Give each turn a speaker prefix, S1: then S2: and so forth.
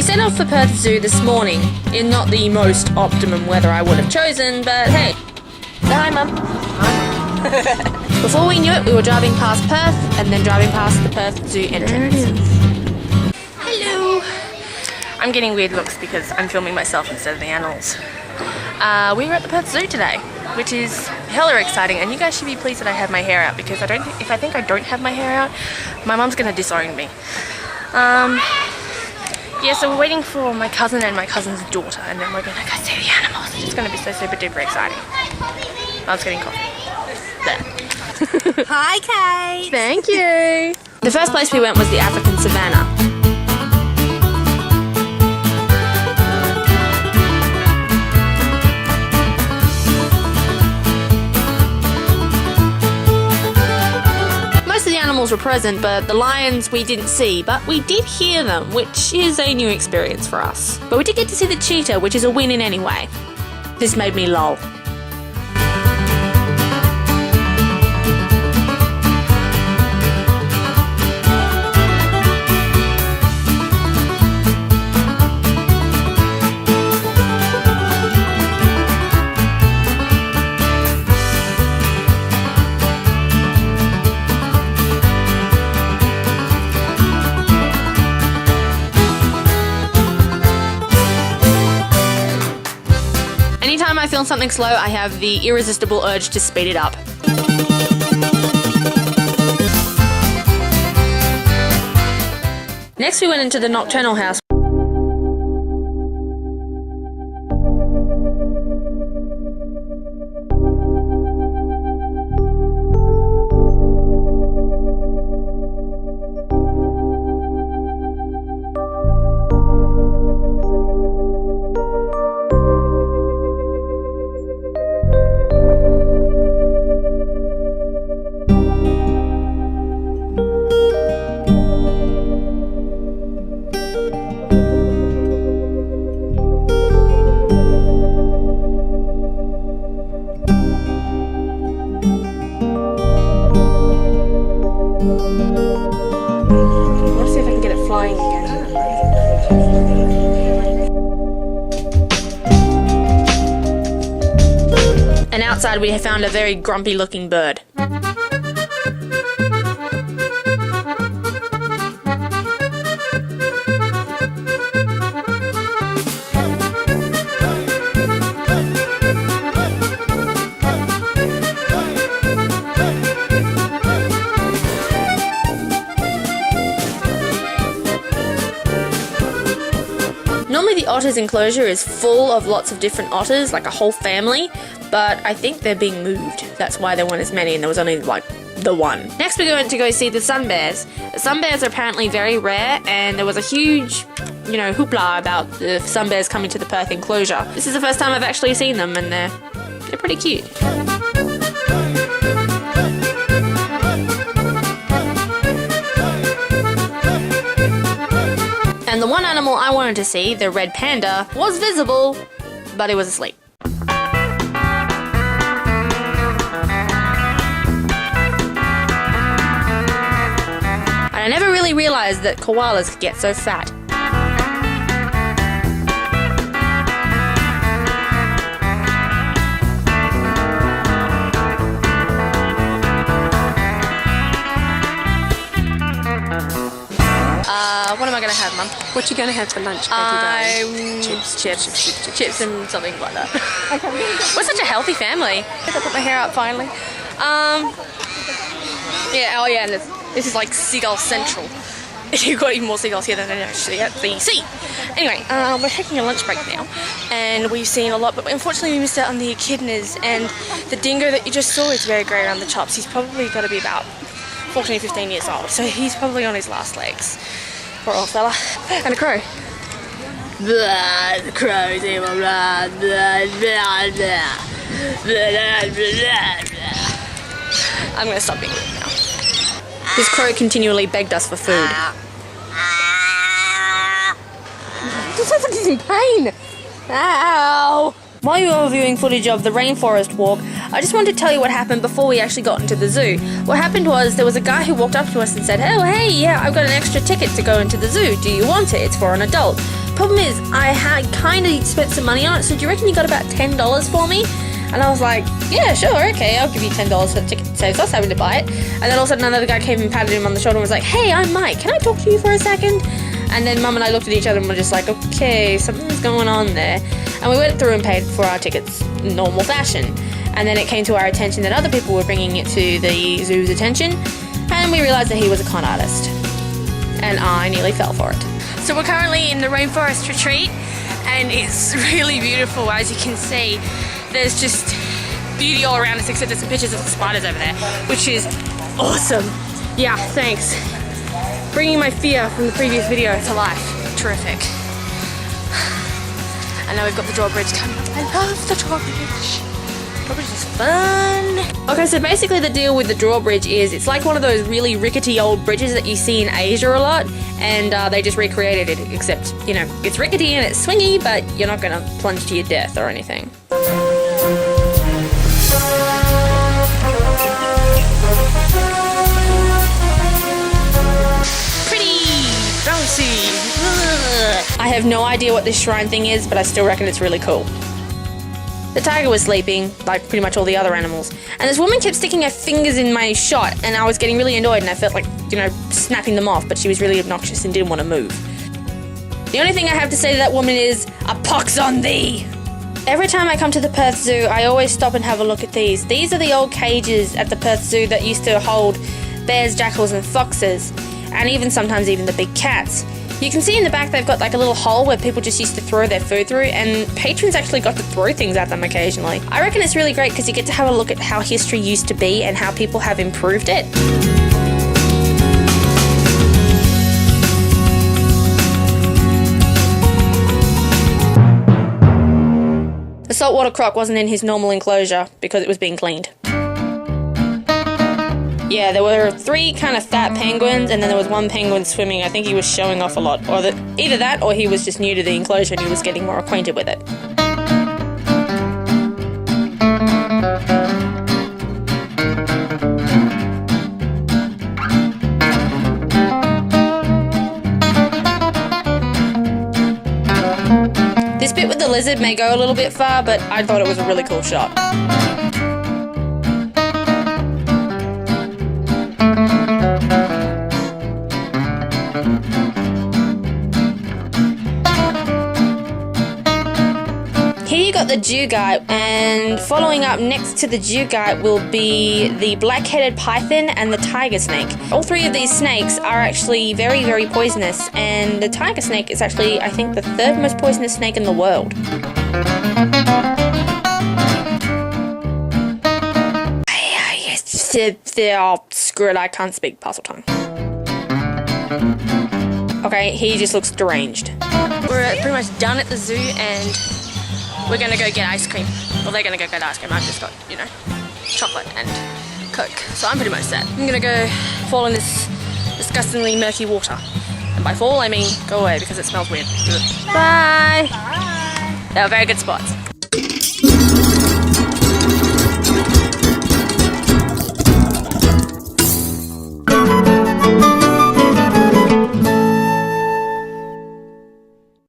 S1: set off for Perth Zoo this morning in not the most optimum weather I would have chosen, but hey. Hi, Mum. Hi. Before we knew it, we were driving past Perth and then driving past the Perth Zoo entrance. There it is. Hello. I'm getting weird looks because I'm filming myself instead of the animals. We were at the Perth Zoo today, which is hella exciting, and you guys should be pleased that I have my hair out because if I think I don't have my hair out, my mum's gonna disown me. Yeah, so we're waiting for my cousin and my cousin's daughter, and then we're gonna go see the animals. It's just gonna be so super duper exciting. I was getting coffee. There.
S2: Hi, Kate.
S1: Thank you. The first place we went was the African savannah. Were present, but the lions we didn't see, but we did hear them, which is a new experience for us. But we did get to see the cheetah, which is a win in any way. This made me lol. Anytime I feel something slow, I have the irresistible urge to speed it up. Next we went into the nocturnal house. And outside we found a very grumpy looking bird. Normally the otters enclosure is full of lots of different otters, like a whole family, but I think they're being moved. That's why there weren't as many and there was only like the one. Next we're going to go see the sun bears. The sun bears are apparently very rare and there was a huge, hoopla about the sun bears coming to the Perth enclosure. This is the first time I've actually seen them and they're pretty cute. And the one animal I wanted to see, the red panda, was visible, but it was asleep. And I never really realized that koalas could get so fat. What am I going to have, Mum?
S2: What you going to have for lunch,
S1: Chips and something like that. Okay. We're such a healthy family. I put my hair up finally. And this is like Seagull Central. You've got even more seagulls here than I actually at the sea. Anyway, we're taking a lunch break now, and we've seen a lot, but unfortunately we missed out on the echidnas, and the dingo that you just saw is very grey around the chops. He's probably got to be about 14, 15 years old, so he's probably on his last legs. Poor old fella. And a crow. Blah, the crow's evil. Blah, blah, blah, blah. Blah, blah, blah. I'm going to stop being rude now. This crow continually begged us for food. It sounds like he's in pain. Ow. While you were viewing footage of the rainforest walk, I just wanted to tell you what happened before we actually got into the zoo. What happened was there was a guy who walked up to us and said, "Oh, hey, yeah, I've got an extra ticket to go into the zoo. Do you want it? It's for an adult." problem is, I had kind of spent some money on it, so do you reckon you got about $10 for me? And I was like, yeah, sure, okay, I'll give you $10 for the ticket. Saves us having to buy it. And then all of a sudden another guy came and patted him on the shoulder and was like, hey, I'm Mike, can I talk to you for a second? And then Mum and I looked at each other and were just like, okay, something's going on there. And we went through and paid for our tickets in normal fashion. And then it came to our attention that other people were bringing it to the zoo's attention, and we realised that he was a con artist. And I nearly fell for it. So we're currently in the rainforest retreat, and it's really beautiful. As you can see, there's just beauty all around us, except there's some pictures of the spiders over there, which is awesome. Yeah, thanks. Bringing my fear from the previous video to life. Terrific. And now we've got the drawbridge coming up. I love the drawbridge. Drawbridge is fun. Okay, so basically the deal with the drawbridge is it's like one of those really rickety old bridges that you see in Asia a lot, and they just recreated it, except, you know, it's rickety and it's swingy, but you're not gonna plunge to your death or anything. Pretty bouncy. Ugh. I have no idea what this shrine thing is, but I still reckon it's really cool. The tiger was sleeping, like pretty much all the other animals, and this woman kept sticking her fingers in my shot, and I was getting really annoyed, and I felt like, you know, snapping them off, but she was really obnoxious and didn't want to move. The only thing I have to say to that woman is, a pox on thee! Every time I come to the Perth Zoo, I always stop and have a look at these. These are the old cages at the Perth Zoo that used to hold bears, jackals, and foxes, and even sometimes even the big cats. You can see in the back they've got like a little hole where people just used to throw their food through, and patrons actually got to throw things at them occasionally. I reckon it's really great because you get to have a look at how history used to be and how people have improved it. The saltwater croc wasn't in his normal enclosure because it was being cleaned. Yeah, there were 3 kind of fat penguins, and then there was 1 penguin swimming. I think he was showing off a lot. Or either that, or he was just new to the enclosure and he was getting more acquainted with it. This bit with the lizard may go a little bit far, but I thought it was a really cool shot. Here you got the dugite, and following up next to the dugite will be the black-headed python and the tiger snake. All 3 of these snakes are actually very, very poisonous, and the tiger snake is actually, I think, the 3rd most poisonous snake in the world. Oh, screw it, I can't speak parcel tongue. Okay, he just looks deranged. We're pretty much done at the zoo, and we're gonna go get ice cream. Well, they're gonna go get ice cream. I've just got, you know, chocolate and Coke. So I'm pretty much set. I'm gonna go fall in this disgustingly murky water. And by fall, I mean go away because it smells weird. Bye! They were very good spots.